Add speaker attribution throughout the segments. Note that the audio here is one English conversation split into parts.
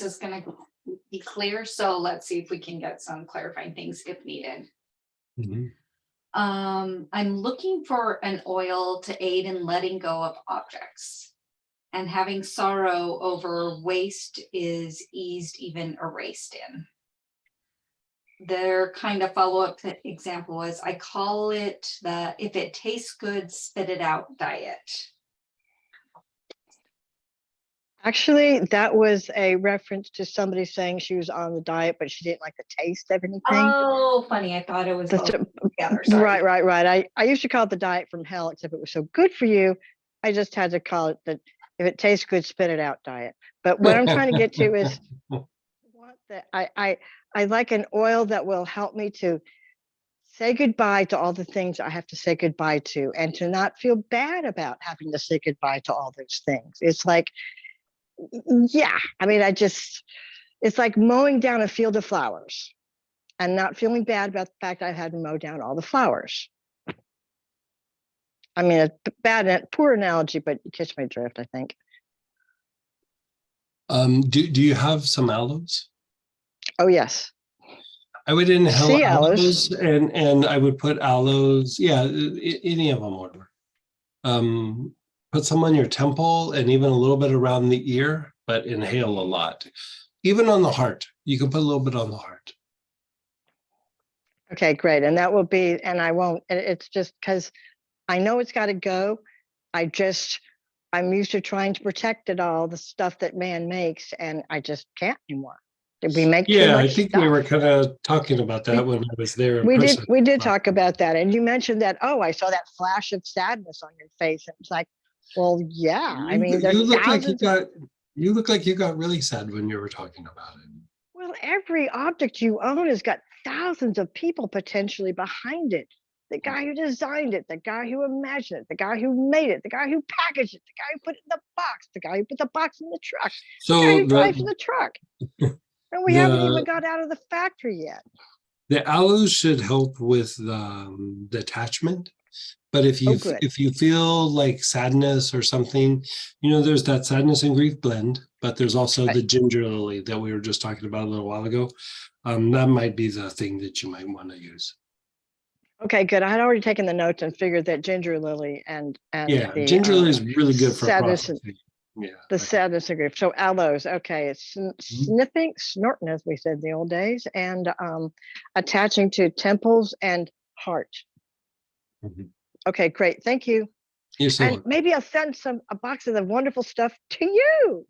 Speaker 1: this is gonna be clear, so let's see if we can get some clarifying things if needed.
Speaker 2: Mhm.
Speaker 1: I'm looking for an oil to aid in letting go of objects. And having sorrow over waste is eased, even erased in. Their kind of follow-up example was, I call it the if it tastes good, spit it out diet.
Speaker 3: Actually, that was a reference to somebody saying she was on the diet, but she didn't like the taste of anything.
Speaker 1: Oh, funny. I thought it was both together. Sorry.
Speaker 3: Right. I used to call it the diet from hell, except it was so good for you. I just had to call it the if it tastes good, spit it out diet. But what I'm trying to get to is what I like an oil that will help me to say goodbye to all the things I have to say goodbye to, and to not feel bad about having to say goodbye to all those things. It's like, yeah, I mean, it's like mowing down a field of flowers and not feeling bad about the fact I had to mow down all the flowers. I mean, a poor analogy, but you catch my drift, I think.
Speaker 2: Do you have some aloes?
Speaker 3: Oh, yes.
Speaker 2: I would inhale
Speaker 3: See
Speaker 2: aloes, and I would put aloes. Yeah, any of them would work. Put some on your temple and even a little bit around the ear, but inhale a lot. Even on the heart, you can put a little bit on the heart.
Speaker 3: Okay, great. And that will be, and I won't, it's just because I know it's got to go. I'm used to trying to protect it all, the stuff that man makes, and I just can't anymore. We make too
Speaker 2: Yeah,
Speaker 3: much
Speaker 2: I think
Speaker 3: stuff.
Speaker 2: we were kind of talking about that when I was there in person.
Speaker 3: We did talk about that. And you mentioned that, oh, I saw that flash of sadness on your face. And it's like, well, yeah. I mean, there's thousands.
Speaker 2: You look like you got really sad when you were talking about it.
Speaker 3: Well, every object you own has got thousands of people potentially behind it. The guy who designed it, the guy who imagined it, the guy who made it, the guy who packaged it, the guy who put it in the box, the guy who put the box in the truck, the guy who drives in the truck. And we haven't even got out of the factory yet.
Speaker 2: The aloes should help with the attachment. But if you feel like sadness or something, there's that sadness and grief blend, but there's also the ginger lily that we were just talking about a little while ago. That might be the thing that you might want to use.
Speaker 3: Okay, good. I had already taken the notes and figured that ginger lily and the
Speaker 2: ginger lily is really good for
Speaker 3: sadness
Speaker 2: processing.
Speaker 3: Sadness and grief. So aloes, okay, it's snorting, as we said in the old days, and attaching to temples and heart.
Speaker 2: Mm-hmm.
Speaker 3: Okay, great. Thank you.
Speaker 2: You're so
Speaker 3: and maybe I'll send a box of the wonderful stuff to you.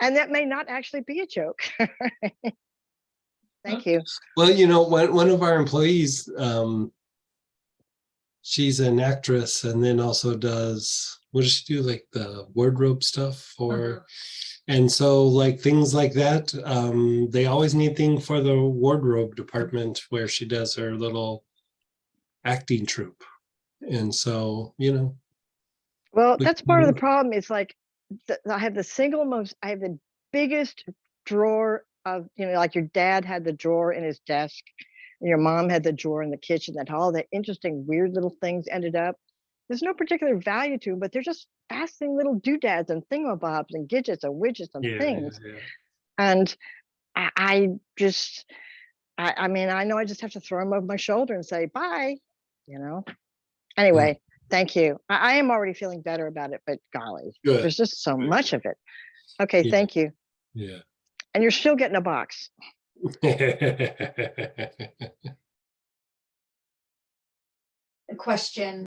Speaker 3: And that may not actually be a joke. Thank you.
Speaker 2: Well, one of our employees, she's an actress and then also does, what does she do? Like the wardrobe stuff for, and so like things like that, they always need things for the wardrobe department where she does her little acting troupe. And so,
Speaker 3: Well, that's part of the problem. It's like I have the biggest drawer of, like your dad had the drawer in his desk, and your mom had the drawer in the kitchen, that all the interesting, weird little things ended up. There's no particular value to them, but they're just fascinating little doodads and thingamabobs and gadgets and widgets and things. Yeah. And I mean, I know I just have to throw them over my shoulder and say, bye, Anyway, thank you. I am already feeling better about it, but golly, there's just so much of it. Okay, thank you.
Speaker 2: Yeah.
Speaker 3: And you're still getting a box.
Speaker 1: The question